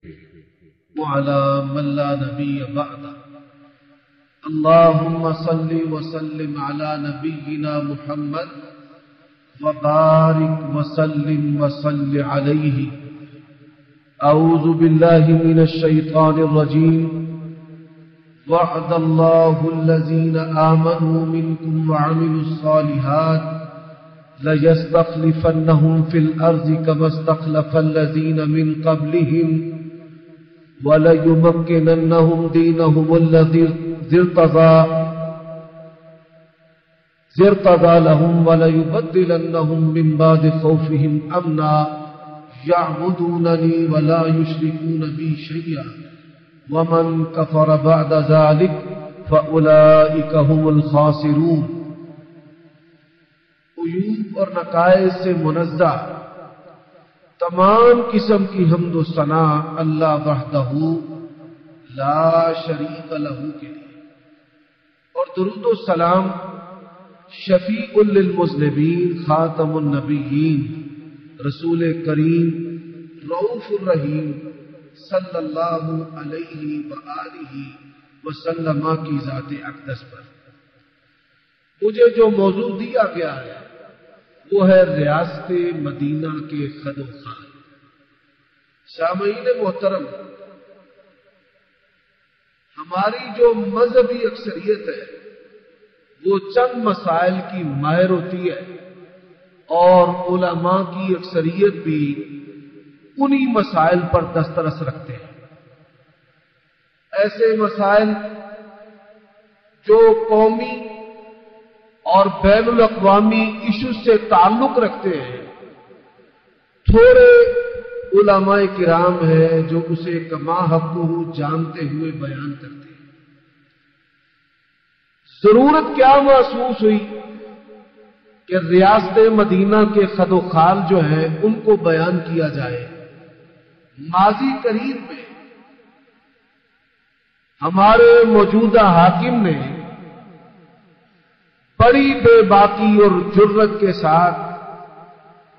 وعلى من لا نبي بعده اللهم صل وسلم على نبينا محمد وبارك وسلم وصل عليه. أعوذ بالله من الشيطان الرجيم. وعد الله الذين آمنوا منكم وعملوا الصالحات ليستخلفنهم في الأرض كما استخلف الذين من قبلهم وليمكننهم دينهم الذي ارتضى لهم وليبدلنهم من بعد خوفهم أمنا يعبدونني ولا يشركون بي شيئا ومن كفر بعد ذلك فأولئك هم الخاسرون. عیوب اور نقائص سے منزہ تمام قسم کی حمد و ثنا اللہ وحدہ لا شریک لہ کے لیے، اور درود و سلام شفیع للمذنبین خاتم النبیین رسول کریم رؤوف الرحیم صلی اللہ علیہ وآلہ وسلم کی ذات اقدس پر مجھے جو موضوع دیا گیا ہے وہ ہے ریاست مدینہ کے خد و خال. سامعین محترم، ہماری جو مذہبی اکثریت ہے وہ چند مسائل کی ماہر ہوتی ہے، اور علماء کی اکثریت بھی انہی مسائل پر دسترس رکھتے ہیں. ایسے مسائل جو قومی اور بین الاقوامی ایشوز سے تعلق رکھتے ہیں، تھوڑے علماء کرام ہیں جو اسے کما حقہ جانتے ہوئے بیان کرتے ہیں. ضرورت کیا محسوس ہوئی کہ ریاست مدینہ کے خد و خال جو ہیں ان کو بیان کیا جائے. ماضی قریب میں ہمارے موجودہ حاکم نے بڑی بے باکی اور جرت کے ساتھ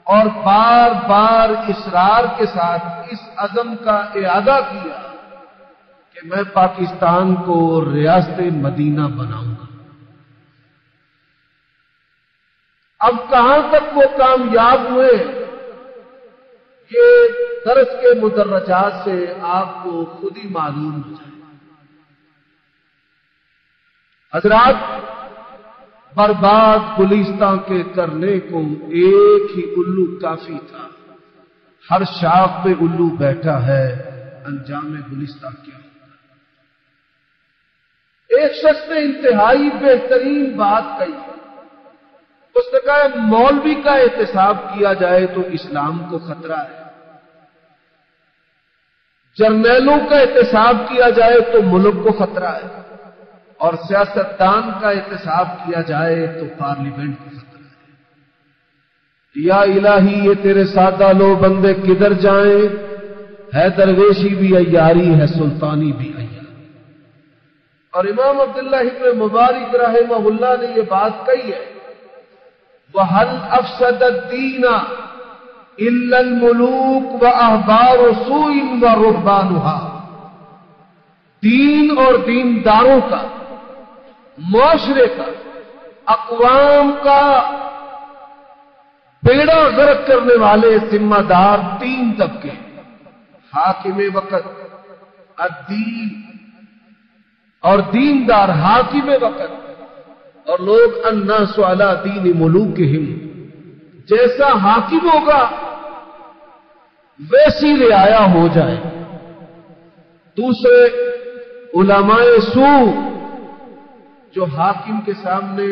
اور بار بار اصرار کے ساتھ اس عزم کا اعادہ کیا کہ میں پاکستان کو ریاست مدینہ بناؤں گا. اب کہاں تک وہ کامیاب ہوئے یہ درس کے مدرجات سے آپ کو خود ہی معلوم ہو جائے. حضرات، برباد گلستان کے کرنے کو ایک ہی الو کافی تھا. ہر شاخ پہ الو بیٹھا ہے، انجام گلستان کیا ہوگا. ایک شخص نے انتہائی بہترین بات کہی. اس نے کہا مولوی کا احتساب کیا جائے تو اسلام کو خطرہ ہے، جرنیلوں کا احتساب کیا جائے تو ملک کو خطرہ ہے، اور سیاستدان کا احتساب کیا جائے تو پارلیمنٹ کو خطرہ ہے. یا الہی یہ تیرے سادہ لو بندے کدھر جائیں؟ ہے درویشی بھی عیاری، ہے سلطانی بھی عیاری. اور امام عبداللہ ابن مبارک رحمہ اللہ نے یہ بات کہی ہے، وَهَلْ أَفْسَدَ الدِّينَ إِلَّا الْمُلُوكُ وَأَحْبَارُ سُوءٍ وَرُهْبَانُهَا. دین اور دینداروں کا، معاشرے کا، اقوام کا بیڑا غرق کرنے والے ذمہ دار تین طبقے: حاکم وقت، الدین، اور دیندار حاکم وقت، اور لوگ الناس علی دین ملوکہم. جیسا حاکم ہوگا ویسی رعایا ہو جائے. دوسرے علماء سوء جو حاکم کے سامنے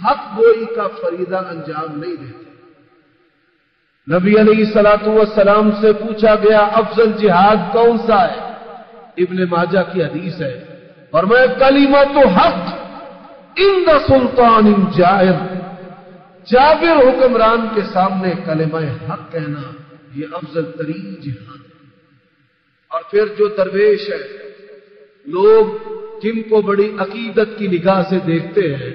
حق گوئی کا فریضہ انجام نہیں دیتے. نبی علیہ الصلوۃ والسلام سے پوچھا گیا افضل جہاد کون سا ہے؟ ابن ماجہ کی حدیث ہے، فرمایا کلمۃ حق عند سلطان جائر. جابر حکمران کے سامنے کلمہ حق کہنا یہ افضل ترین جہاد ہے. اور پھر جو درویش ہے، لوگ جن کو بڑی عقیدت کی نگاہ سے دیکھتے ہیں،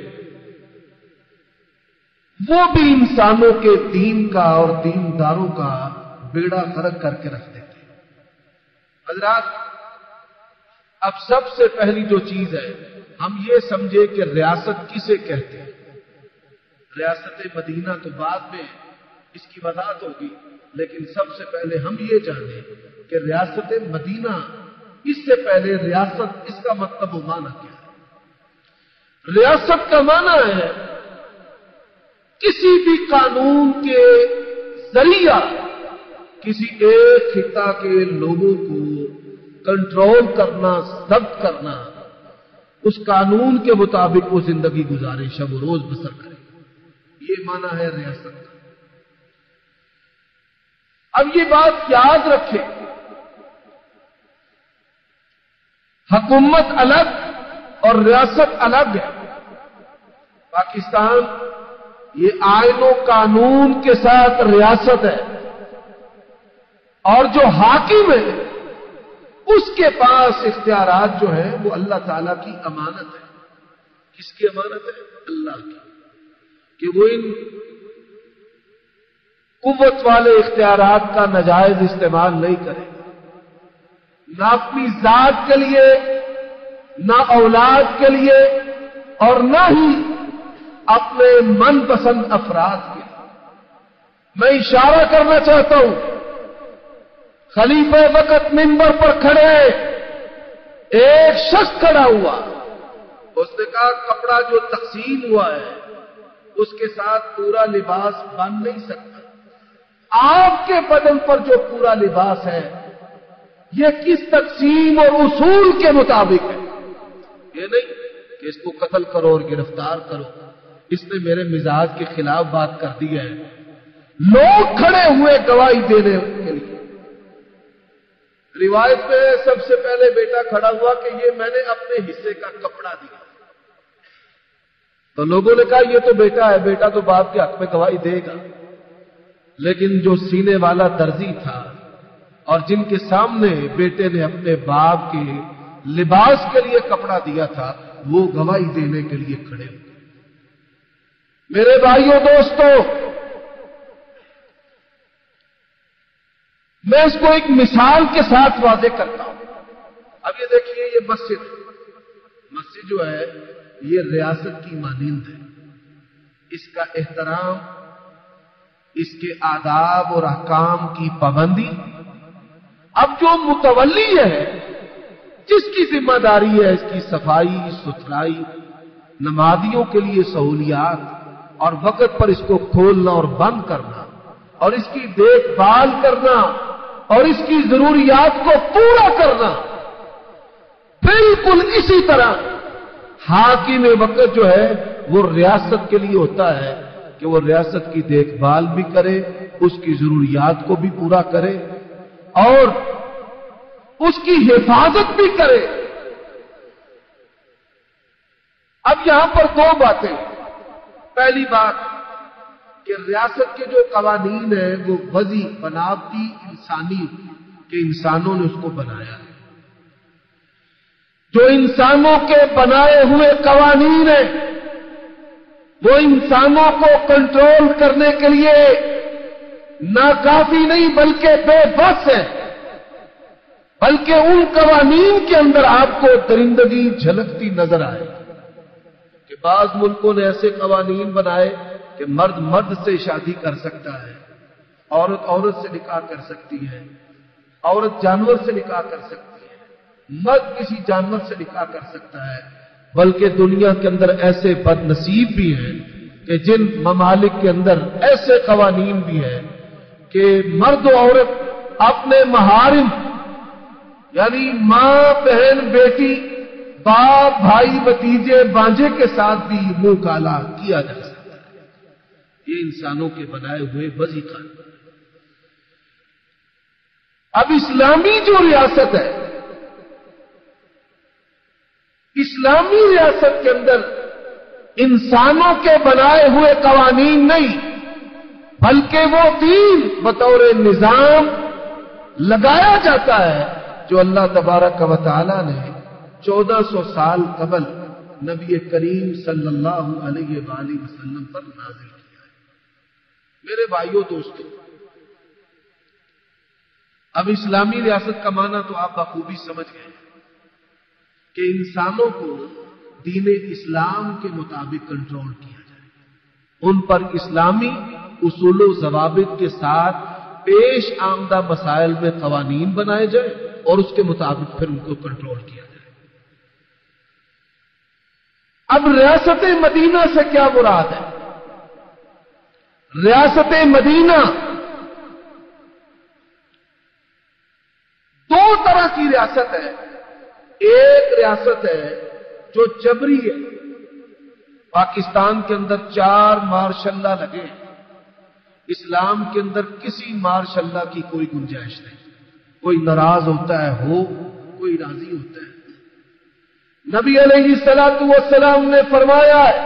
وہ بھی انسانوں کے دین کا اور دینداروں کا بیڑا غرق کر کے رکھ دیتے ہیں. حضرات، اب سب سے پہلی جو چیز ہے، ہم یہ سمجھے کہ ریاست کسے کہتے ہیں۔ ریاست مدینہ تو بعد میں اس کی وضاحت ہوگی، لیکن سب سے پہلے ہم یہ جانیں کہ ریاست مدینہ، اس سے پہلے ریاست، اس کا مطلب و معنی کیا ہے؟ ریاست کا معنی ہے کسی بھی قانون کے ذریعہ کسی ایک خطہ کے لوگوں کو کنٹرول کرنا، ضبط کرنا، اس قانون کے مطابق وہ زندگی گزارے، شب و روز بسر کرے، یہ معنی ہے ریاست کا۔ اب یہ بات یاد رکھیں، حکومت الگ اور ریاست الگ ہے۔ پاکستان یہ آئین و قانون کے ساتھ ریاست ہے، اور جو حاکم ہے اس کے پاس اختیارات جو ہیں وہ اللہ تعالیٰ کی امانت ہے۔ کس کی امانت ہے؟ اللہ کی، کہ وہ ان قوت والے اختیارات کا ناجائز استعمال نہیں کرے، نہ اپنی ذات کے لیے، نہ اولاد کے لیے، اور نہ ہی اپنے من پسند افراد کے لیے۔ میں اشارہ کرنا چاہتا ہوں، خلیفہ وقت منبر پر کھڑے ایک شخص کھڑا ہوا، اس نے کہا کپڑا جو تقسیم ہوا ہے اس کے ساتھ پورا لباس بن نہیں سکتا۔ آپ کے بدن پر جو پورا لباس ہے یہ کس تقسیم اور اصول کے مطابق ہے؟ یہ نہیں کہ اس کو قتل کرو اور گرفتار کرو، اس نے میرے مزاج کے خلاف بات کر دی ہے۔ لوگ کھڑے ہوئے گواہی دینے کے لیے۔ روایت میں سب سے پہلے بیٹا کھڑا ہوا کہ یہ میں نے اپنے حصے کا کپڑا دیا، تو لوگوں نے کہا یہ تو بیٹا ہے، بیٹا تو باپ کے حق میں گواہی دے گا۔ لیکن جو سینے والا درزی تھا اور جن کے سامنے بیٹے نے اپنے باپ کے لباس کے لیے کپڑا دیا تھا، وہ گواہی دینے کے لیے کھڑے ہوئے۔ میرے بھائیوں دوستوں، میں اس کو ایک مثال کے ساتھ واضح کرتا ہوں۔ اب یہ دیکھیے، یہ مسجد جو ہے یہ ریاست کی مانند ہے۔ اس کا احترام، اس کے آداب اور احکام کی پابندی، اب جو متولی ہے، جس کی ذمہ داری ہے اس کی صفائی ستھرائی، نمازیوں کے لیے سہولیات، اور وقت پر اس کو کھولنا اور بند کرنا، اور اس کی دیکھ بھال کرنا، اور اس کی ضروریات کو پورا کرنا، بالکل اسی طرح حاکم وقت جو ہے وہ ریاست کے لیے ہوتا ہے کہ وہ ریاست کی دیکھ بھال بھی کرے، اس کی ضروریات کو بھی پورا کرے، اور اس کی حفاظت بھی کرے۔ اب یہاں پر دو باتیں۔ پہلی بات کہ ریاست کے جو قوانین ہیں وہ وضعی بناوٹی انسانی کہ انسانوں نے اس کو بنایا ہے۔ جو انسانوں کے بنائے ہوئے قوانین ہیں وہ انسانوں کو کنٹرول کرنے کے لیے ناکافی نہیں بلکہ بے بس ہے، بلکہ ان قوانین کے اندر آپ کو درندگی جھلکتی نظر آئے کہ بعض ملکوں نے ایسے قوانین بنائے کہ مرد مرد سے شادی کر سکتا ہے، عورت عورت سے نکاح کر سکتی ہے، عورت جانور سے نکاح کر سکتی ہے، مرد کسی جانور سے نکاح کر سکتا ہے۔ بلکہ دنیا کے اندر ایسے بد نصیب بھی ہیں کہ جن ممالک کے اندر ایسے قوانین بھی ہیں کہ مرد و عورت اپنے محارم یعنی ماں بہن بیٹی باپ بھائی بھتیجے بانجے کے ساتھ بھی منہ کالا کیا جا سکتا ہے۔ یہ انسانوں کے بنائے ہوئے وضعی قانون۔ اب اسلامی جو ریاست ہے، اسلامی ریاست کے اندر انسانوں کے بنائے ہوئے قوانین نہیں بلکہ وہ دین بطور نظام لگایا جاتا ہے جو اللہ تبارک و تعالی نے 1400 سال قبل نبی کریم صلی اللہ علیہ وآلہ وسلم پر نازل کیا ہے۔ میرے بھائیوں دوستوں، اب اسلامی ریاست کا معنی تو آپ بخوبی سمجھ گئے کہ انسانوں کو دین اسلام کے مطابق کنٹرول کیا جائے، ان پر اسلامی اصول و ضوابط کے ساتھ پیش آمدہ مسائل میں قوانین بنائے جائیں اور اس کے مطابق پھر ان کو کنٹرول کیا جائے۔ اب ریاست مدینہ سے کیا مراد ہے؟ ریاست مدینہ دو طرح کی ریاست ہے۔ ایک ریاست ہے جو جبری ہے، پاکستان کے اندر 4 مارشاء اللہ لگے، اسلام کے اندر کسی مارشاء اللہ کی کوئی گنجائش نہیں، کوئی ناراض ہوتا ہے ہو، کوئی راضی ہوتا ہے۔ نبی علیہ الصلوۃ والسلام نے فرمایا ہے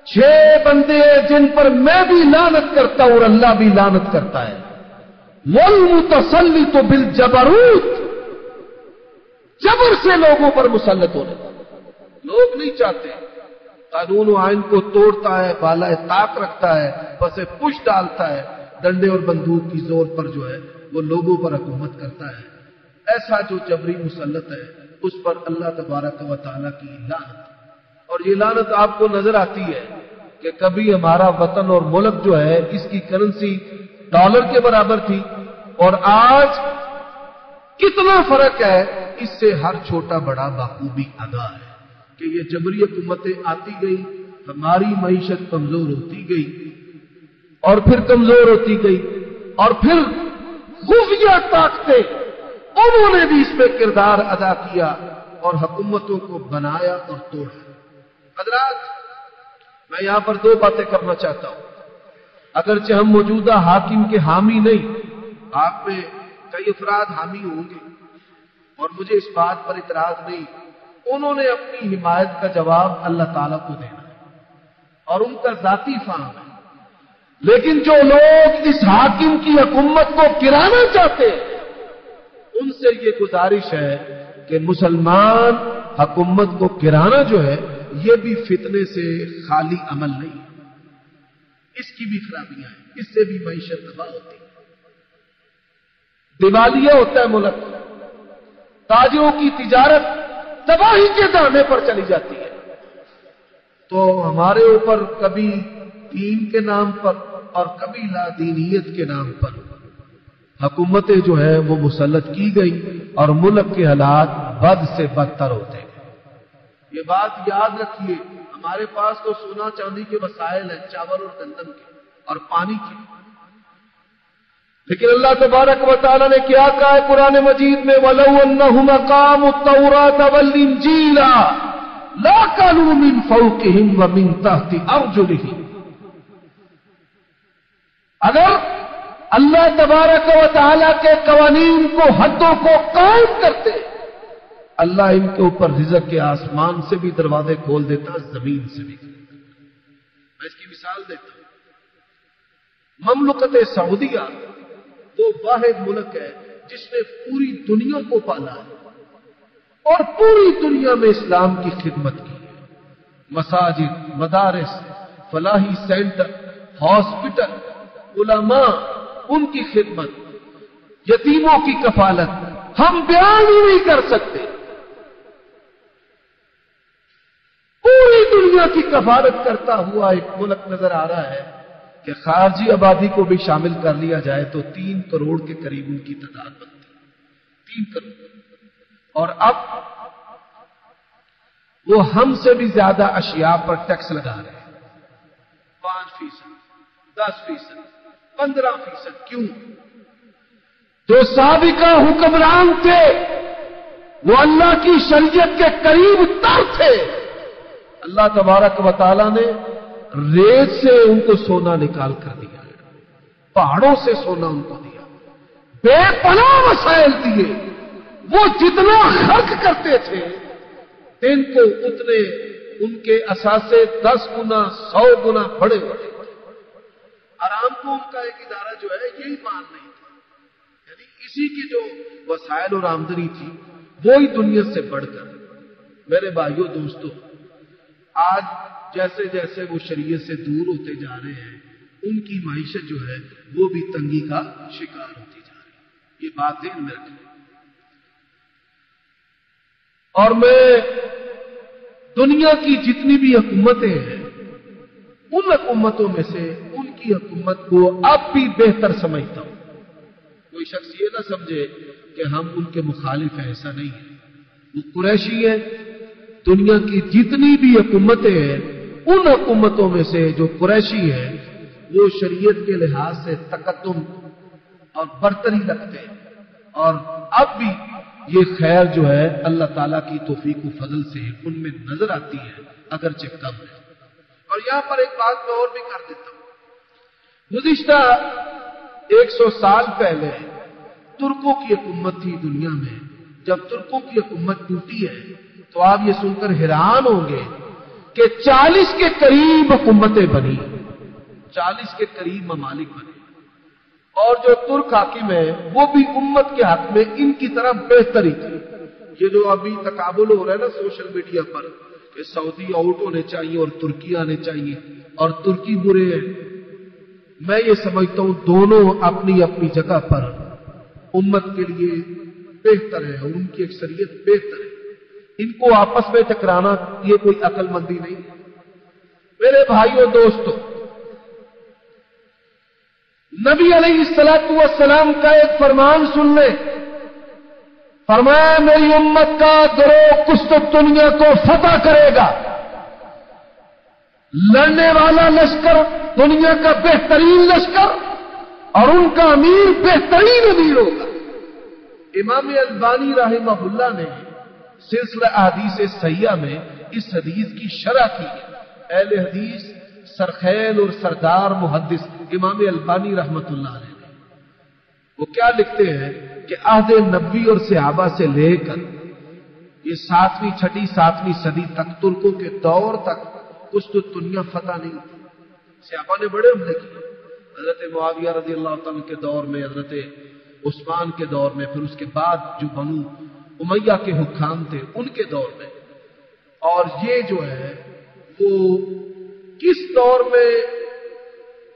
6 بندے جن پر میں بھی لعنت کرتا ہوں اور اللہ بھی لعنت کرتا ہے، والمتسلط بالجبروت، جبر سے لوگوں پر مسلط ہونے، لوگ نہیں چاہتے، قانون و آئین کو توڑتا ہے، بالائے طاق رکھتا ہے، بس پش ڈالتا ہے، ڈنڈے اور بندوق کی زور پر جو ہے وہ لوگوں پر حکومت کرتا ہے۔ ایسا جو جبری مسلط ہے اس پر اللہ تبارک و تعالیٰ کی لعنت، اور یہ لعنت آپ کو نظر آتی ہے کہ کبھی ہمارا وطن اور ملک جو ہے اس کی کرنسی ڈالر کے برابر تھی، اور آج کتنا فرق ہے، اس سے ہر چھوٹا بڑا بخوبی آگاہ ہے کہ یہ جبری حکومتیں آتی گئی، ہماری معیشت کمزور ہوتی گئی اور پھر کمزور ہوتی گئی، اور پھر خفیہ طاقتیں انہوں نے بھی اس میں کردار ادا کیا اور حکومتوں کو بنایا اور توڑا۔ حضرات، میں یہاں پر 2 باتیں کرنا چاہتا ہوں۔ اگرچہ ہم موجودہ حاکم کے حامی نہیں، آپ میں کئی افراد حامی ہوں گے اور مجھے اس بات پر اعتراض نہیں، انہوں نے اپنی حمایت کا جواب اللہ تعالیٰ کو دینا ہے اور ان کا ذاتی فہم ہے، لیکن جو لوگ اس حاکم کی حکومت کو گرانا چاہتے ہیں ان سے یہ گزارش ہے کہ مسلمان حکومت کو گرانا جو ہے یہ بھی فتنے سے خالی عمل نہیں، اس کی بھی خرابیاں ہیں، اس سے بھی معیشت تباہ ہوتی ہے، دیوالیہ ہوتا ہے ملک، تاجروں کی تجارت تباہی کے دانے پر چلی جاتی ہے، تو ہمارے اوپر کبھی دین کے نام پر اور کبھی لادینیت کے نام پر حکومتیں جو ہے وہ مسلط کی گئی اور ملک کے حالات بد سے بدتر ہوتے گئے۔ یہ بات یاد رکھیے، ہمارے پاس تو سونا چاندی کے وسائل ہیں، چاول اور گندم کے اور پانی کے، لیکن اللہ تبارک و تعالیٰ نے کیا کہا ہے قرآن مجید میں، وَلَوْ أَنَّهُمْ أَقَامُوا التَّوْرَاةَ وَالْإِنْجِيلَ لَأَكَلُوا مِنْ فَوْقِهِمْ وَمِنْ تَحْتِ أَرْجُلِهِمْ۔ اگر اللہ تبارک و تعالیٰ کے قوانین کو، حدوں کو قائم کرتے، اللہ ان کے اوپر رزق کے آسمان سے بھی دروازے کھول دیتا، زمین سے بھی کھول دیتا۔ میں اس کی مثال دیتا ہوں، مملکت سعودیہ وہ واحد ملک ہے جس نے پوری دنیا کو پالا ہے اور پوری دنیا میں اسلام کی خدمت کی ہے، مساجد، مدارس، فلاحی سینٹر، ہاسپٹل، علماء، ان کی خدمت، یتیموں کی کفالت، ہم بیان ہی نہیں کر سکتے۔ پوری دنیا کی کفالت کرتا ہوا ایک ملک نظر آ رہا ہے کہ خارجی آبادی کو بھی شامل کر لیا جائے تو 3 کروڑ کے قریب ان کی تعداد بنتی ہے، 3 کروڑ، اور اب وہ ہم سے بھی زیادہ اشیاء پر ٹیکس لگا رہے ہیں، 5%، 10%، 15%۔ کیوں؟ جو سابقہ حکمران تھے وہ اللہ کی شریعت کے قریب تر تھے، اللہ تبارک و تعالیٰ نے ریت سے ان کو سونا نکال کر دیا، پہاڑوں سے سونا ان کو دیا، بے پناہ وسائل دیے، وہ جتنا خرچ کرتے تھے دن کو اتنے ان کے اثاثے 10 گنا 100 گنا بڑے بڑے۔ آرام کو ان کا ایک ادارہ جو ہے یہی مان نہیں تھا، یعنی اسی کی جو وسائل اور آمدنی تھی وہی دنیا سے بڑھ کر۔ میرے بھائیوں دوستوں، آج جیسے جیسے وہ شریعت سے دور ہوتے جا رہے ہیں ان کی معیشت جو ہے وہ بھی تنگی کا شکار ہوتی جا رہی ہے۔ یہ بات ذہن میں رکھیں. اور میں دنیا کی جتنی بھی حکومتیں ہیں ان حکومتوں میں سے ان کی حکومت کو اب بھی بہتر سمجھتا ہوں. کوئی شخص یہ نہ سمجھے کہ ہم ان کے مخالف ہیں، ایسا نہیں ہے. وہ قریشی ہیں. دنیا کی جتنی بھی حکومتیں ہیں ان حکومتوں میں سے جو قریشی ہیں وہ شریعت کے لحاظ سے تقدم اور برتری رکھتے ہیں. اور اب بھی یہ خیر جو ہے اللہ تعالیٰ کی توفیق و فضل سے ان میں نظر آتی ہے، اگرچہ کم ہے. اور یہاں پر ایک بات میں اور بھی کر دیتا ہوں. گزشتہ 100 سال پہلے ترکوں کی حکومت تھی دنیا میں. جب ترکوں کی حکومت ٹوٹی ہے تو آپ یہ سن کر حیران ہوں گے کہ 40 کے قریب حکومتیں بنی، 40 کے قریب ممالک بنے. اور جو ترک حاکم ہے وہ بھی امت کے حق میں ان کی طرح بہتری تھی. یہ جو ابھی تقابل ہو رہا ہے نا سوشل میڈیا پر کہ سعودی آؤٹ ہونے چاہیے اور ترکی آنے چاہیے اور ترکی برے ہیں، میں یہ سمجھتا ہوں دونوں اپنی اپنی جگہ پر امت کے لیے بہتر ہے اور ان کی اکثریت بہتر ہے. ان کو آپس میں ٹکرانا یہ کوئی عقل مندی نہیں. میرے بھائیوں دوستوں، نبی علیہ الصلوۃ والسلام کا ایک فرمان سن لیں. فرمایا میری امت کا گروہ قسطنطنیہ کو فتح کرے گا. لڑنے والا لشکر دنیا کا بہترین لشکر اور ان کا امیر بہترین امیر ہوگا. امام البانی رحمہ اللہ نے سلسلہ احادیث صحیحہ میں اس حدیث کی شرح کی ہے. اہل حدیث سرخیل اور سردار محدث امام البانی رحمت اللہ علیہ نے وہ کیا لکھتے ہیں کہ عہد نبوی اور صحابہ سے لے کر یہ 7ویں 6ٹھی 7ویں صدی تک ترکوں کے دور تک قسطنطنیہ فتح نہیں ہوئی. صحابہ نے بڑے حملے کیے. حضرت معاویہ رضی اللہ تعالیٰ کے دور میں، حضرت عثمان کے دور میں، پھر اس کے بعد جو بنو امیہ کے حکام تھے ان کے دور میں. اور یہ جو ہے وہ کس دور میں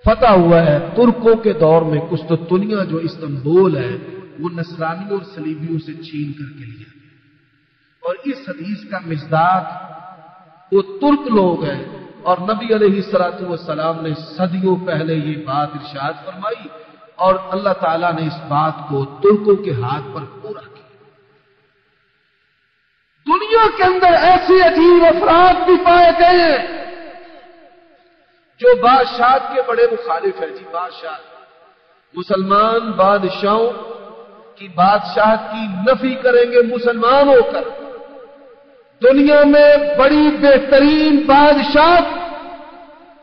فتح ہوا ہے؟ ترکوں کے دور میں. قسطنطنیہ جو استنبول ہے وہ نصرانیوں اور صلیبیوں سے چھین کر کے لیا گیا. اور اس حدیث کا مصداق وہ ترک لوگ ہیں. اور نبی علیہ الصلوۃ والسلام نے صدیوں پہلے یہ بات ارشاد فرمائی اور اللہ تعالیٰ نے اس بات کو ترکوں کے ہاتھ پر پورا کیا. دنیا کے اندر ایسے عجیب افراد بھی پائے گئے ہیں جو بادشاہت کے بڑے مخالف ہیں. جی بادشاہ مسلمان بادشاہوں کی بادشاہت کی نفی کریں گے مسلمان ہو کر. دنیا میں بڑی بہترین بادشاہت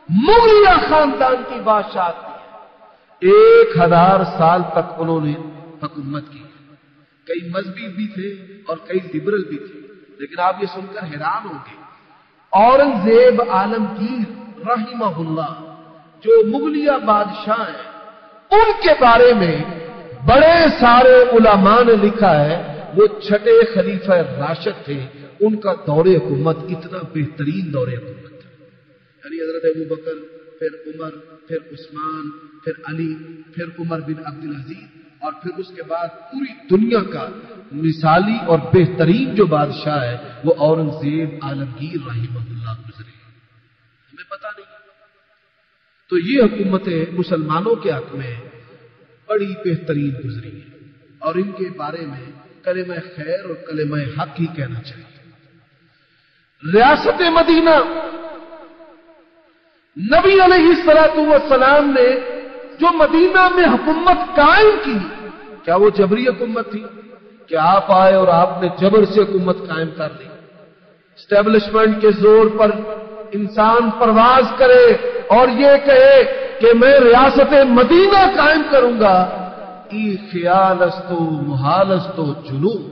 مغلیہ خاندان کی بادشاہت کی ہے. 1000 سال تک انہوں نے حکومت کی. کئی مذہبی بھی تھے اور کئی لبرل بھی تھے. لیکن آپ یہ سن کر حیران ہوں گے اورنگزیب عالمگیر رحمہ اللہ جو مغلیہ بادشاہ ہیں ان کے بارے میں بڑے سارے علماء نے لکھا ہے وہ 6ٹھے خلیفہ راشد تھے. ان کا دور حکومت اتنا بہترین دور حکومت تھا. یعنی حضرت ابوبکر، پھر عمر، پھر عثمان، پھر علی، پھر عمر بن عبد العزیز اور پھر اس کے بعد پوری دنیا کا مثالی اور بہترین جو بادشاہ ہے وہ اورنگزیب عالمگیر رحمہ اللہ گزرے. ہمیں پتہ نہیں. تو یہ حکومتیں مسلمانوں کے حق میں بڑی بہترین گزری ہیں اور ان کے بارے میں کلمہ خیر اور کلمہ حق ہی کہنا چاہیے. ریاست مدینہ نبی علیہ الصلوۃ والسلام نے جو مدینہ میں حکومت قائم کی کیا وہ جبری حکومت تھی کہ آپ آئے اور آپ نے جبر سے حکومت قائم کر دی؟ اسٹیبلشمنٹ کے زور پر انسان پرواز کرے اور یہ کہے کہ میں ریاست مدینہ قائم کروں گا، ای خیال استو محال استو جنون،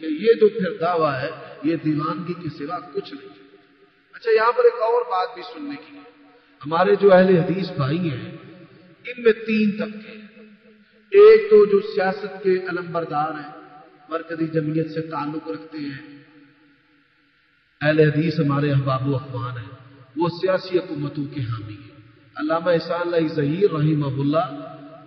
کہ یہ جو پھر دعویٰ ہے یہ دیوانگی کے سوا کچھ نہیں. اچھا یہاں پر ایک اور بات بھی سننے کی ہے. ہمارے جو اہل حدیث بھائی ہیں ان میں 3 طبقے ہیں. ایک تو جو سیاست کے علمبردار ہیں، مرکزی جمعیت سے تعلق رکھتے ہیں، اہل حدیث ہمارے احباب و اخوان ہیں، وہ سیاسی حکومتوں کے حامی ہیں. علامہ احسان اللہ ظہیر رحمہ اللہ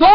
2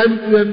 M2M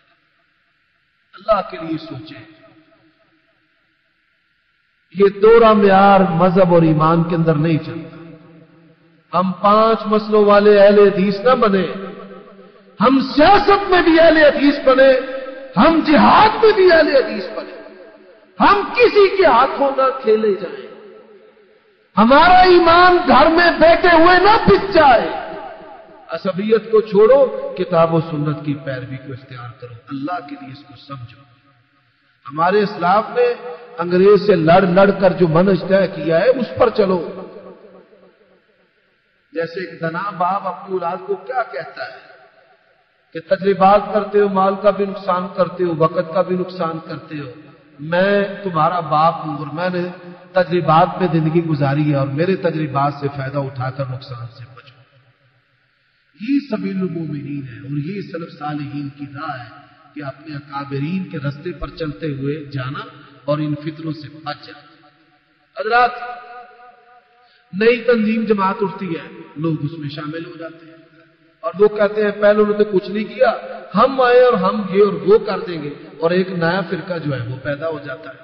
ہے؟ اللہ کے لیے سوچیں۔ یہ دوہرا معیار مذہب اور ایمان کے اندر نہیں چلتا۔ ہم 5 مسلوں والے اہل حدیث نہ بنے، ہم سیاست میں بھی اہل حدیث بنے، ہم جہاد میں بھی اہل حدیث بنے، ہم کسی کے ہاتھوں نہ کھیلے جائیں، ہمارا ایمان گھر میں بیٹھے ہوئے نہ بک جائے۔ عصبیت کو چھوڑو، کتاب و سنت کی پیروی کو اختیار کرو، اللہ کے لیے اس کو سمجھو۔ ہمارے اسلاف نے انگریز سے لڑ لڑ کر جو منہج طے کیا ہے اس پر چلو۔ جیسے ایک دنا باپ اپنی اولاد کو کیا کہتا ہے کہ تجربات کرتے ہو، مال کا بھی نقصان کرتے ہو، وقت کا بھی نقصان کرتے ہو، میں تمہارا باپ ہوں اور میں نے تجربات میں زندگی گزاری ہے اور میرے تجربات سے فائدہ اٹھا کر نقصان سے بچو۔ یہ سبیل المومنین ہے اور یہ سلف صالحین کی راہ ہے کہ اپنے اکابرین کے رستے پر چلتے ہوئے جانا اور ان فتنوں سے بچ جانا۔ حضرات، نئی تنظیم جماعت اٹھتی ہے، لوگ اس میں شامل ہو جاتے ہیں اور وہ کہتے ہیں پہلے انہوں نے کچھ نہیں کیا، ہم آئے اور ہم یہ اور وہ کر دیں گے، اور ایک نیا فرقہ جو ہے وہ پیدا ہو جاتا ہے۔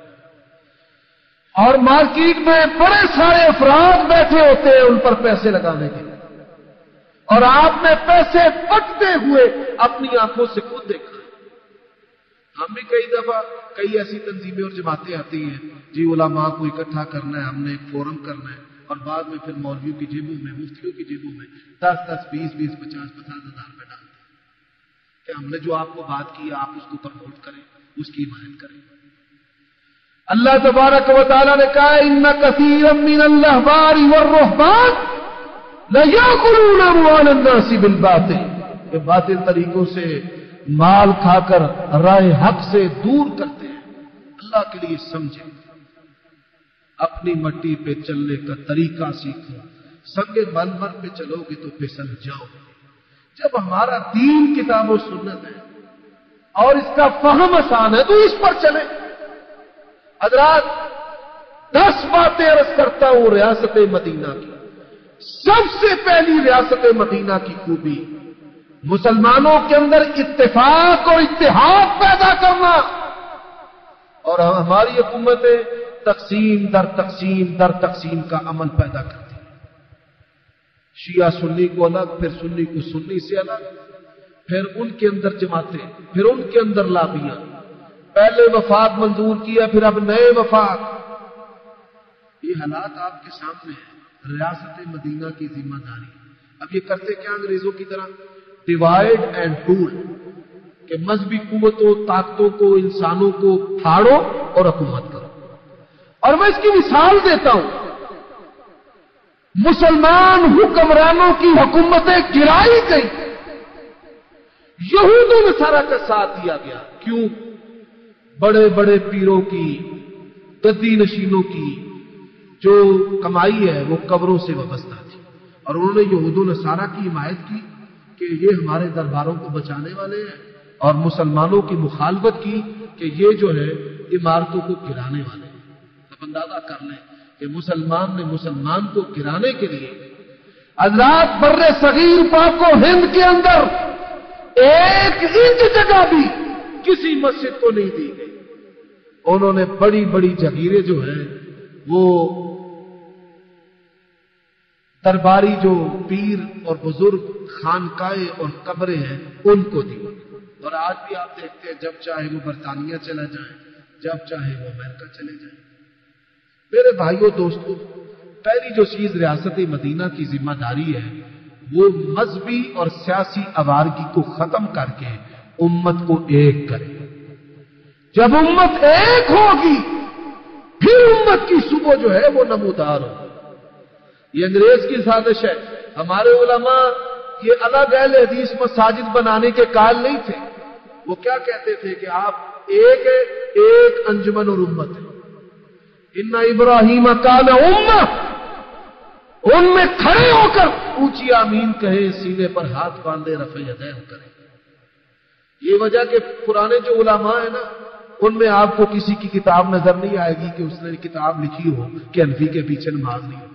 اور مارکیٹ میں بڑے سارے افراد بیٹھے ہوتے ہیں ان پر پیسے لگانے کے لیے، اور آپ نے پیسے بٹتے ہوئے اپنی آنکھوں سے خود دیکھا۔ ہم بھی کئی دفعہ کئی ایسی تنظیمیں اور جماعتیں آتی ہیں، جی علماء کو اکٹھا کرنا ہے، ہم نے ایک فورم کرنا ہے، اور بعد میں پھر مولویوں کی جیبوں میں، مفتیوں کی جیبوں میں 10-10, 20-20, 50-50 ہزار روپے ڈالتے ہیں کہ ہم نے جو آپ کو بات کی آپ اس کو پروموٹ کریں، اس کی حمایت کریں۔ اللہ تبارک و تعالی نے کہا ان کثیرا من الاحبار والرهبان لیاکلون اموال الناس بالباطل، کہ باطل طریقوں سے مال کھا کر راہ حق سے دور کرتے ہیں۔ اللہ کے لیے سمجھیں، اپنی مٹی پہ چلنے کا طریقہ سیکھو، سنگ مرمر پہ چلو گے تو پھسل جاؤ۔ جب ہمارا دین کتاب و سنت ہے اور اس کا فہم آسان ہے تو اس پر چلیں۔ حضرات، 10 باتیں عرض کرتا ہوں ریاست مدینہ کی۔ سب سے پہلی ریاست مدینہ کی خوبی مسلمانوں کے اندر اتفاق اور اتحاد پیدا کرنا، اور ہماری حکومتیں تقسیم در تقسیم در تقسیم کا عمل پیدا کرتی ہیں۔ شیعہ سنی کو الگ، پھر سنی کو سنی سے الگ، پھر ان کے اندر جماعتیں، پھر ان کے اندر لابیاں، پہلے وفاق منظور کیا پھر اب نئے وفاق۔ یہ حالات آپ کے سامنے ہیں۔ ریاست مدینہ کی ذمہ داری، اب یہ کرتے کیا انگریزوں کی طرح ڈیوائیڈ اینڈ رول، کہ مذہبی قوتوں، طاقتوں کو، انسانوں کو پھاڑو اور حکومت کرو۔ اور میں اس کی مثال دیتا ہوں، مسلمان حکمرانوں کی حکومتیں گرائی گئی، یہود و نصارہ کا ساتھ دیا گیا۔ کیوں؟ بڑے بڑے پیروں کی، گدی نشینوں کی جو کمائی ہے وہ قبروں سے وابستہ تھی، اور انہوں نے یہود و نصارہ کی حمایت کی کہ یہ ہمارے درباروں کو بچانے والے ہیں، اور مسلمانوں کی مخالفت کی کہ یہ جو ہے عمارتوں کو گرانے والے ہیں۔ اب اندازہ کر لیں کہ مسلمان نے مسلمان کو گرانے کے لیے حضرات بر صغیر پاک و ہند کے اندر 1 انچ جگہ بھی کسی مسجد کو نہیں دی گئی۔ انہوں نے بڑی بڑی جگیریں جو ہیں وہ درباری جو پیر اور بزرگ خانقاہیں اور قبریں ہیں ان کو دی، اور آج بھی آپ دیکھتے ہیں جب چاہے وہ برطانیہ چلا جائیں، جب چاہے وہ امریکہ چلے جائیں۔ میرے بھائیوں دوستوں، پہلی جو چیز ریاست مدینہ کی ذمہ داری ہے وہ مذہبی اور سیاسی آوارگی کو ختم کر کے امت کو ایک کرے۔ جب امت ایک ہوگی پھر امت کی صبح جو ہے وہ نمودار ہوگی۔ یہ انگریز کی سازش ہے۔ ہمارے علماء یہ الگ اہل حدیث مساجد بنانے کے قائل نہیں تھے۔ وہ کیا کہتے تھے کہ آپ ایک انجمن اور امت ہے۔ ان ابراہیم کان امہ، ان میں کھڑے ہو کر اونچی آمین کہے، سینے پر ہاتھ باندھے رفع یدین کریں۔ یہ وجہ کہ پرانے جو علماء ہیں نا، ان میں آپ کو کسی کی کتاب نظر نہیں آئے گی کہ اس نے کتاب لکھی ہو کہ حنفی کے پیچھے نماز نہیں ہوتی۔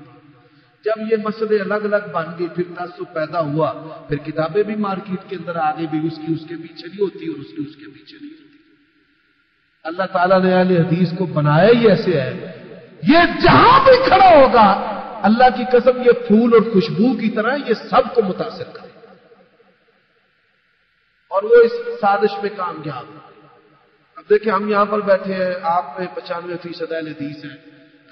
جب یہ مسئلے الگ الگ بن گئے پھر تعصب پیدا ہوا، پھر کتابیں بھی مارکیٹ کے اندر آگے بھی اس کے پیچھے نہیں ہوتی اور اس کے پیچھے نہیں ہوتی۔ اللہ تعالیٰ نے اہل حدیث کو بنایا ہی ایسے ہے، یہ جہاں بھی کھڑا ہوگا اللہ کی قسم یہ پھول اور خوشبو کی طرح یہ سب کو متاثر کرے گا، اور وہ اس سازش میں کامیاب۔ اب دیکھیں ہم یہاں پر بیٹھے ہیں، آپ میں 95% اہل حدیث ہیں،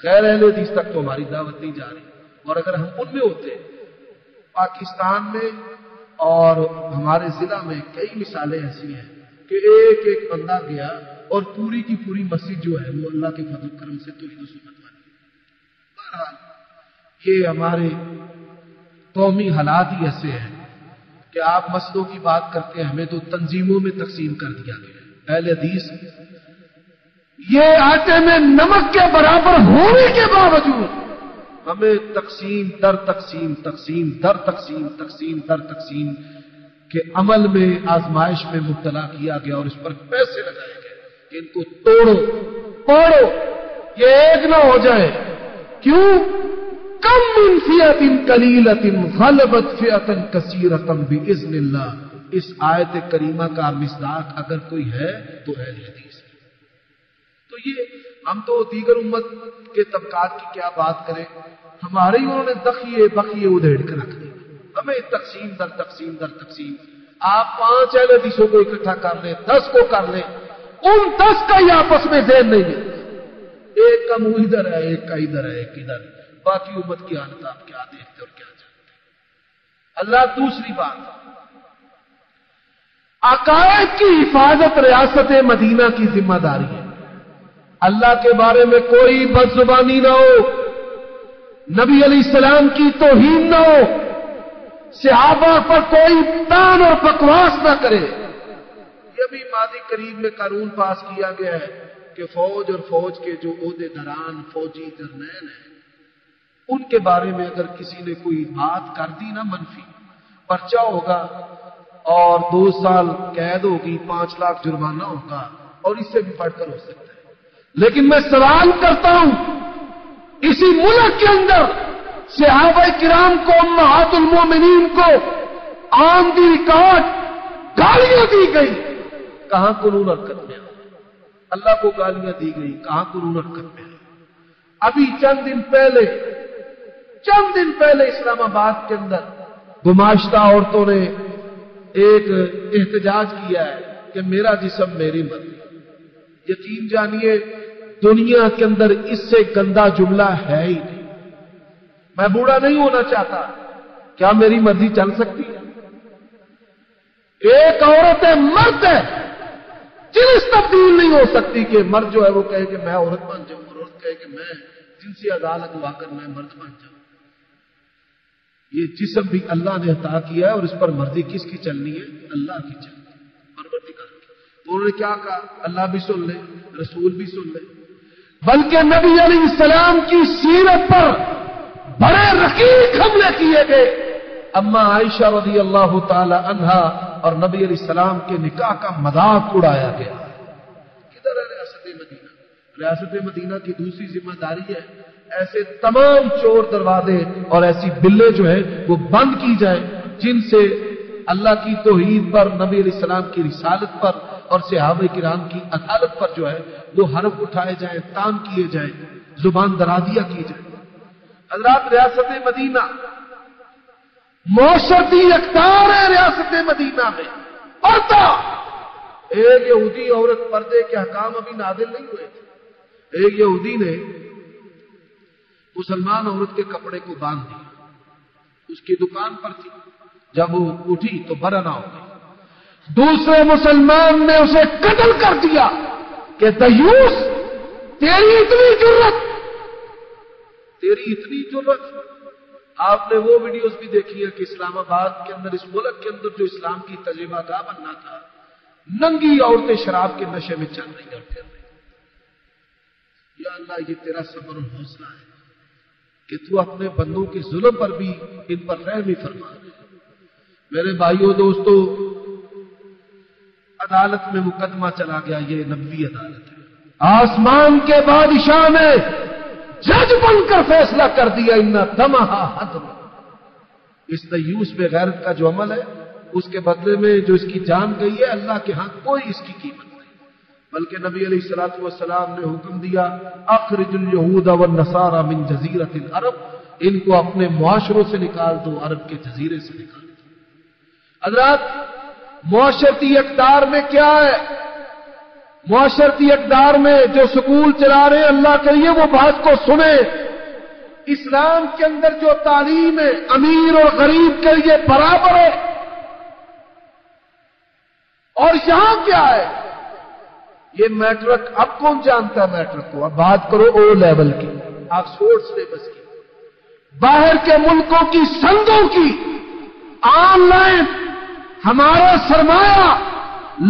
غیر اہل حدیث تک تو ہماری دعوت نہیں جا رہی، اور اگر ہم ان میں ہوتے پاکستان میں اور ہمارے ضلع میں کئی مثالیں ایسی ہیں کہ ایک ایک بندہ گیا اور پوری کی پوری مسجد جو ہے وہ اللہ کے فضل و کرم سے توحید و سنت بن گئی۔ بہرحال یہ ہمارے قومی حالات ہی ایسے ہیں کہ آپ مسجدوں کی بات کرتے ہیں، ہمیں تو تنظیموں میں تقسیم کر دیا گیا ہے۔ اہل حدیث یہ آٹے میں نمک کے برابر ہونے کے باوجود ہمیں تقسیم در تقسیم، تقسیم در تقسیم، تقسیم در تقسیم کے عمل میں آزمائش میں مبتلا کیا گیا اور اس پر پیسے لگائے گئے کہ ان کو توڑو توڑو، یہ ایک نہ ہو جائے۔ کیوں؟ کم من فئۃ قلیلۃ غلبت فئۃ کثیرۃ باذن اللہ، اس آیت کریمہ کا مصداق اگر کوئی ہے تو اہل حدیث ہے۔ تو یہ ہم تو دیگر امت کے طبقات کی کیا بات کریں، ہمارے ہی انہوں نے دخیے بخیے ادھیڑ کر رکھ دی، ہمیں تقسیم در تقسیم در تقسیم۔ آپ 5 اہل حدیثوں کو اکٹھا کر لیں، 10 کو کر لیں، ان 10 کا ہی آپس میں ذہن نہیں ہے، ایک کا منہ ادھر ہے، ایک کا ادھر ہے، ایک ادھر، باقی امت کی حالت آپ کیا دیکھتے اور کیا جانتے۔ اللہ دوسری بات، عقائد کی حفاظت ریاست مدینہ کی ذمہ داری ہے۔ اللہ کے بارے میں کوئی بد زبانی نہ ہو، نبی علیہ السلام کی توہین نہ ہو، صحابہ پر کوئی تان اور بکواس نہ کرے۔ یہ بھی ماضی قریب میں قانون پاس کیا گیا ہے کہ فوج اور فوج کے جو عہدے داران، فوجی جرنیل ہیں، ان کے بارے میں اگر کسی نے کوئی بات کر دی نا منفی، پرچہ ہوگا اور 2 سال قید ہوگی، 5 لاکھ جرمانہ ہوگا، اور اس سے بھی بڑھ کر ہو سکتا ہے۔ لیکن میں سوال کرتا ہوں، اسی ملک کے اندر صحابہ کرام کو، امہات المومنین کو آن دی ریکارڈ گالیاں دی گئی، کہاں قانون حرکت میں آیا؟ اللہ کو گالیاں دی گئی، کہاں قانون حرکت میں آیا؟ ابھی چند دن پہلے اسلام آباد کے اندر گماشتہ عورتوں نے ایک احتجاج کیا ہے کہ میرا جسم میری مرضی۔ یقین جانیے دنیا کے اندر اس سے گندا جملہ ہے ہی نہیں۔ میں بوڑھا نہیں ہونا چاہتا، کیا میری مرضی چل سکتی ہے؟ ایک عورت ہے، مرد ہے، جنس تبدیل نہیں ہو سکتی کہ مرد جو ہے وہ کہے کہ میں عورت بن جاؤں اور عورت کہے کہ میں جنسی عدالت ہوا کر میں مرد بن جاؤں۔ یہ جسم بھی اللہ نے عطا کیا ہے اور اس پر مرضی کس کی چلنی ہے؟ اللہ کی چلنی ہے، پروردگار کی۔ تو انہوں نے کیا کہا؟ اللہ بھی سن لے، رسول بھی سن لے، بلکہ نبی علیہ السلام کی سیرت پر بڑے رقیق حملے کیے گئے۔ اما عائشہ رضی اللہ تعالی عنہا اور نبی علیہ السلام کے نکاح کا مذاق اڑایا گیا۔ کدھر ہے ریاست مدینہ؟ ریاست مدینہ کی دوسری ذمہ داری ہے ایسے تمام چور دروازے اور ایسی بلیں جو ہیں وہ بند کی جائیں جن سے اللہ کی توحید پر، نبی علیہ السلام کی رسالت پر اور صحابہ کرام کی عدالت پر جو ہے وہ حرف اٹھائے جائیں، تان کیے جائیں، زبان درازیاں کی جائیں۔ حضرات ریاست مدینہ معاشرتی اقدار ہے، ریاست مدینہ میں پردہ، ایک یہودی عورت، پردے کے حکام ابھی نازل نہیں ہوئے تھے، ایک یہودی نے مسلمان عورت کے کپڑے کو باندھ دیا، اس کی دکان پر تھی، جب وہ اٹھی تو برہنہ ہو گئی، دوسرے مسلمان نے اسے قتل کر دیا کہ دیوس، تیری اتنی جرت، تیری اتنی جرت۔ آپ نے وہ ویڈیوز بھی دیکھی ہے کہ اسلام آباد کے اندر، اس ملک کے اندر جو اسلام کی تجربہ گاہ بننا تھا، ننگی عورتیں شراب کے نشے میں چل رہی اور پھر رہی۔ یا اللہ، یہ تیرا صبر اور حوصلہ ہے کہ تو اپنے بندوں کے ظلم پر بھی ان پر رحم فرما۔ میرے بھائیوں دوستو، عدالت میں مقدمہ چلا گیا، یہ نبوی عدالت ہے، آسمان کے بادشاہ نے جج بن کر فیصلہ کر دیا اِنَّ دَمَهَا حَدْرٌ. اس دیوس بے غیرت کا جو عمل ہے اس کے بدلے میں جو اس کی جان گئی ہے اللہ کے ہاں کوئی اس کی قیمت نہیں. بلکہ نبی علیہ الصلوۃ والسلام نے حکم دیا اخرج اليهود والنصارى من جزیرۃ العرب، ان کو اپنے معاشروں سے نکال دو، عرب کے جزیرے سے نکال دو. حضرات معاشرتی اقدار میں کیا ہے؟ معاشرتی اقدار میں جو سکول چلا رہے ہیں اللہ کے لیے وہ بات کو سنیں. اسلام کے اندر جو تعلیم ہے امیر اور غریب کے لیے برابر ہے. اور یہاں کیا ہے؟ یہ میٹرک اب کون جانتا ہے میٹرک کو؟ اب بات کرو او لیول کی، آکسفورڈ سلیبس کی، باہر کے ملکوں کی سندوں کی. آن لائن ہمارا سرمایہ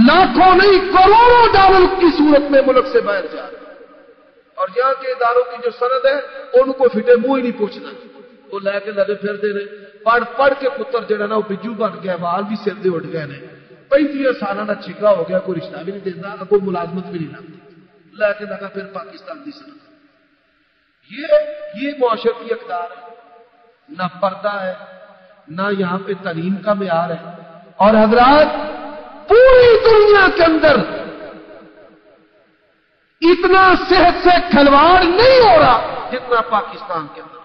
لاکھوں نہیں کروڑوں ڈالر کی صورت میں ملک سے باہر جا رہا ہے. اور یہاں کے اداروں کی جو سند ہے ان کو فٹے منہ ہی نہیں پوچھنا، وہ لے کے لگے پھر دے رہے. پڑھ کے پتر جڑا نا وہ بجو بن گیا، بال بھی سر دے اٹھ گئے نے، 35 سالہ کا چھکا ہو گیا، کوئی رشتہ بھی نہیں دیتا، کوئی ملازمت بھی نہیں لگتی، لے کے لگا پھر پاکستان کی سند. یہ معاشرتی اقدار ہے. نہ پردہ ہے، نہ یہاں پہ تعلیم کا معیار ہے. اور حضرات پوری دنیا کے اندر اتنا صحت سے کھلواڑ نہیں ہو رہا جتنا پاکستان کے اندر.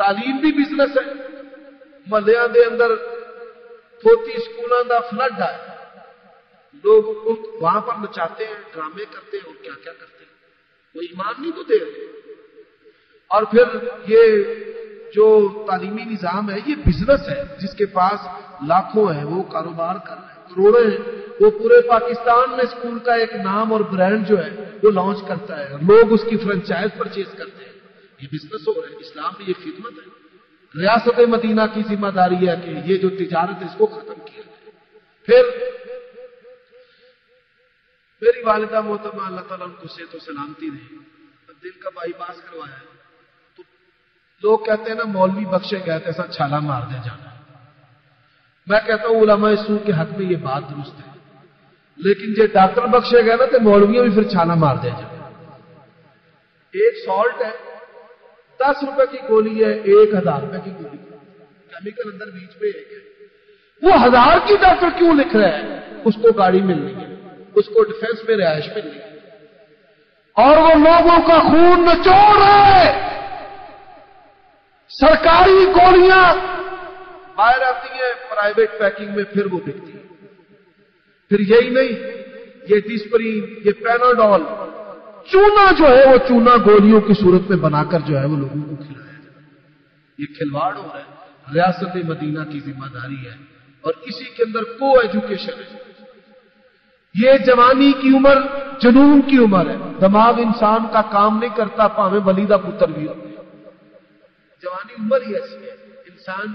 تعلیم بھی بزنس ہے. محلیاں دے اندر کھوتی سکولوں کا فلڈ ہے، لوگ وہاں پر نچاتے ہیں، ڈرامے کرتے ہیں اور کیا کیا کرتے ہیں. وہ ایمان نہیں تو دے رہے. اور پھر یہ جو تعلیمی نظام ہے یہ بزنس ہے. جس کے پاس لاکھوں ہیں وہ کاروبار کر رہے ہیں، کروڑوں ہیں، وہ پورے پاکستان میں اسکول کا ایک نام اور برانڈ جو ہے وہ لانچ کرتا ہے، لوگ اس کی فرنچائز پرچیز کرتے ہیں. یہ بزنس ہو رہا ہے. اسلام میں یہ خدمت ہے. ریاست مدینہ کی ذمہ داری ہے کہ یہ جو تجارت ہے اس کو ختم کیا جائے. پھر میری والدہ محترمہ اللہ تعالیٰ ان کو صحت و سلامتی رہے، دل کا بائی پاس کروایا ہے. تو لوگ کہتے ہیں نا مولوی بخشے گئے تو ایسا چھالا مار دے جانا. میں کہتا ہوں علماء سو کے حق میں یہ بات درست ہے، لیکن جو ڈاکٹر بخشے گئے نا تو مولویوں بھی پھر چھالا مار دے جانا. ایک سالٹ ہے 10 روپے کی گولی ہے، 1000 روپے کی گولی، کیمیکل اندر بیچ میں ایک ہے. وہ 1000 کی ڈاکٹر کیوں لکھ رہا ہے؟ اس کو گاڑی ملنی ہے، اس کو ڈیفنس میں رہائش ملنی ہے، اور وہ لوگوں کا خون نچوڑ رہا ہے. سرکاری گولیاں باہر آتی ہیں پرائیویٹ پیکنگ میں، پھر وہ بکتی ہیں. پھر یہی نہیں، یہ ڈسپرین، یہ پیناڈول، چونا جو ہے وہ چونا گولیوں کی صورت میں بنا کر جو ہے وہ لوگوں کو کھلایا جاتا ہے. یہ کھلواڑ ہو رہا ہے. ریاست مدینہ کی ذمہ داری ہے. اور اسی کے اندر کو ایجوکیشن ہے. یہ جوانی کی عمر جنون کی عمر ہے. دماغ انسان کا کام نہیں کرتا، پاویں ولی دا پتر بھی ہو. جوانی عمر ہی ایسی ہے. انسان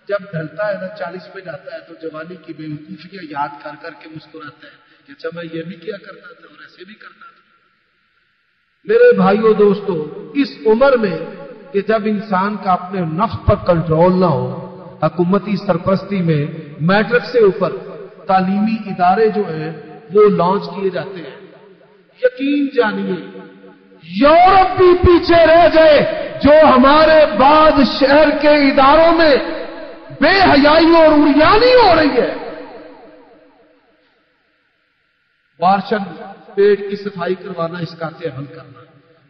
جب ڈھلتا ہے نا 40 پہ جاتا ہے تو جوانی کی بے وقوفیاں یاد کر کر کے مسکراتا ہے کہ اچھا میں یہ بھی کیا کرتا تھا اور ایسے بھی کرتا تھا. میرے بھائیوں دوستو، اس عمر میں کہ جب انسان کا اپنے نفس پر کنٹرول نہ ہو، حکومتی سرپرستی میں میٹرک سے اوپر تعلیمی ادارے جو ہیں وہ لانچ کیے جاتے ہیں. یقین جانیے یورپ بھی پیچھے رہ گئے جو ہمارے بعد شہر کے اداروں میں بے حیائی اور اریانی ہو رہی ہے. وارشن پیٹ کی صفائی کروانا، اسکاتے حل کرنا،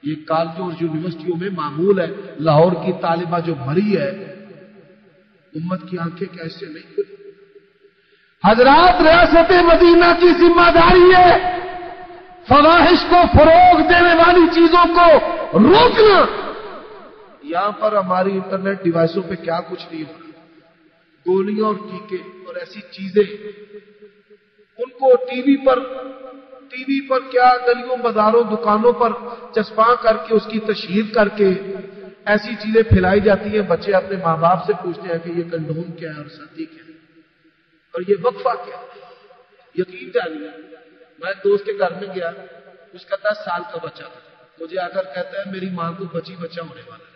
یہ کالجوں اور یونیورسٹیوں میں معمول ہے. لاہور کی طالبہ جو مری ہے، امت کی آنکھیں کیسے نہیں کھلی. حضرات ریاست مدینہ کی ذمہ داری ہے فواحش کو فروغ دینے والی چیزوں کو روکنا. یہاں پر ہماری انٹرنیٹ ڈیوائسوں پہ کیا کچھ نہیں ہو رہا. گولیاں اور ٹیکے اور ایسی چیزیں ان کو ٹی وی پر کیا گلیوں بازاروں دکانوں پر چسپاں کر کے اس کی تشہیر کر کے ایسی چیزیں پھیلائی جاتی ہیں. بچے اپنے ماں باپ سے پوچھتے ہیں کہ یہ کنڈوم کیا ہے اور ساتھی کیا ہے اور یہ وقفہ کیا ہے. یقین جانیے میں ایک دوست کے گھر میں گیا، اس کا 10 سال کا بچہ تھا. مجھے آ کر کہتا ہے میری ماں کو بچہ ہونے والا ہے.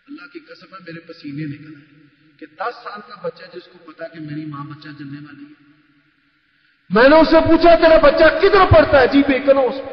اللہ کی قسم ہے میرے پسینے نکل آئے کہ 10 سال کا بچہ جس کو پتا کہ میری ماں بچہ جلنے والی ہے. میں نے اس سے پوچھا تیرا بچہ کدھر پڑھتا ہے؟ جی بیکنوس میں.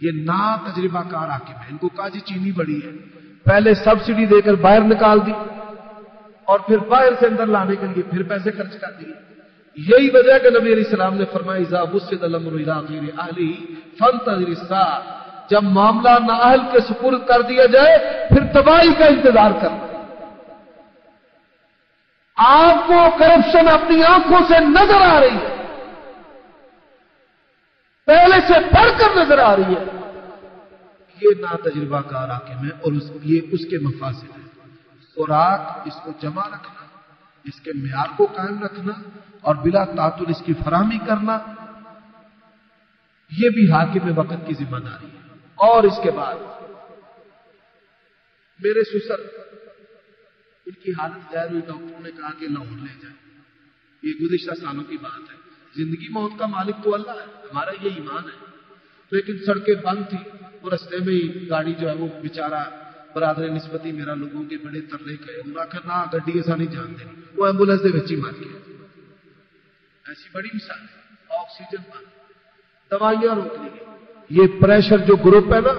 یہ نا تجربہ کار حاکم ہے. ان کو کہا جی چینی بڑی ہے، پہلے سبسڈی دے کر باہر نکال دی اور پھر باہر سے اندر لانے کے لیے پھر پیسے خرچ کر دیے. یہی وجہ کہ نبی علیہ السلام نے فرمایا اذا وسد الامر الى غیر اہلہ فانتظر الساعہ، جب معاملہ نااہل کے سپرد کر دیا جائے پھر تباہی کا انتظار کرنا. آپ کو کرپشن اپنی آنکھوں سے نظر آ رہی ہے، پہلے سے بڑھ کر نظر آ رہی ہے. یہ نا تجربہ کار حاکم ہے اور یہ اس کے مفاسد ہے. خوراک اس کو جمع رکھنا، اس کے معیار کو قائم رکھنا اور بلا تعطل اس کی فراہمی کرنا، یہ بھی حاکم وقت کی ذمہ داری ہے. اور اس کے بعد میرے سسر ان کی حالت غیر ہوئی، ڈاکٹر نے کہا کہ لاہور لے جائیں. یہ گزشتہ سالوں کی بات ہے. زندگی موت کا مالک تو اللہ ہے، ہمارا یہ ایمان ہے. لیکن سڑکیں بند تھی اور رستے میں ہی گاڑی جو ہے وہ بیچارہ برادر نسبتی میرا لوگوں کے بڑے ترلے گئے، انہوں نے کہا نہ گڈی ایسا نہیں جان دینی، وہ ایمبولینس دے بچی مار گیا. ایسی بڑی مثال ہے. آکسیجن بند، دوائیاں روک لی گئی. یہ پریشر جو گروپ ہے نا،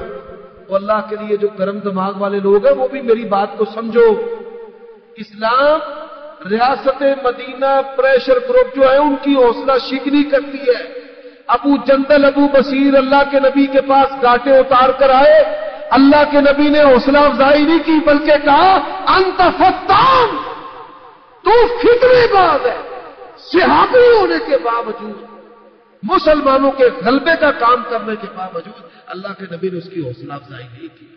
وہ اللہ کے لیے جو گرم دماغ والے لوگ ہیں وہ بھی میری بات کو سمجھو. اسلام ریاست مدینہ پریشر گروپ جو ہے ان کی حوصلہ شکنی کرتی ہے. ابو جندل ابو بصیر اللہ کے نبی کے پاس گاٹے اتار کر آئے. اللہ کے نبی نے حوصلہ افزائی نہیں کی بلکہ کہا انت فتان، تو فتنے باز ہے. صحابی ہونے کے باوجود، مسلمانوں کے غلبے کا کام کرنے کے باوجود اللہ کے نبی نے اس کی حوصلہ افزائی نہیں کی.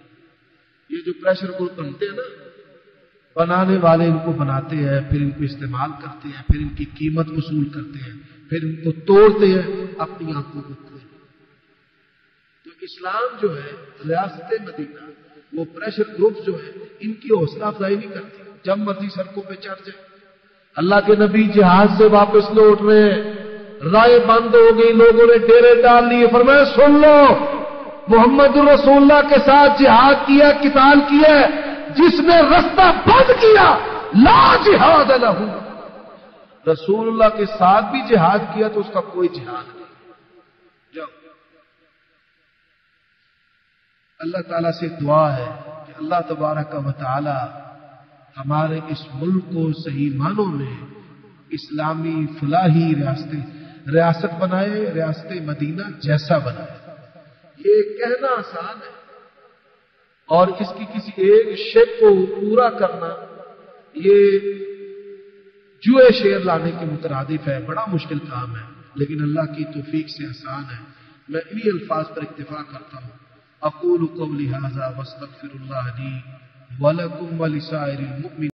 یہ جو پریشر گروپ بنتے ہیں نا، بنانے والے ان کو بناتے ہیں، پھر ان کو استعمال کرتے ہیں، پھر ان کی قیمت وصول کرتے ہیں، پھر ان کو توڑتے ہیں اپنی آنکھوں کو کھول. تو اسلام جو ہے ریاست مدینہ، وہ پریشر گروپ جو ہے ان کی حوصلہ افزائی نہیں کرتی. جب مرضی سڑکوں پہ چڑھ جائے. اللہ کے نبی جہاد سے واپس لوٹ رہے ہیں، رائے بند ہو گئی، لوگوں نے ڈیرے ڈال لیے. فرمایا سن لو، محمد رسول اللہ کے ساتھ جہاد کیا، قتال کیا، جس نے رستہ بند کیا لا جہاد لہ. رسول اللہ کے ساتھ بھی جہاد کیا تو اس کا کوئی جہاد نہیں. جاؤ. اللہ تعالیٰ سے دعا ہے کہ اللہ تبارک و تعالی ہمارے اس ملک کو صحیح معنوں میں اسلامی فلاحی ریاست بنائے، ریاست مدینہ جیسا بنائے. یہ کہنا آسان ہے اور اس کی کسی ایک شے کو پورا کرنا یہ جوئے شعر لانے کے مترادف ہے. بڑا مشکل کام ہے لیکن اللہ کی توفیق سے آسان ہے. میں انہی الفاظ پر اکتفا کرتا ہوں. اقول قولی ھذا واستغفر اللہ لی ولکم ولسائر المؤمنین.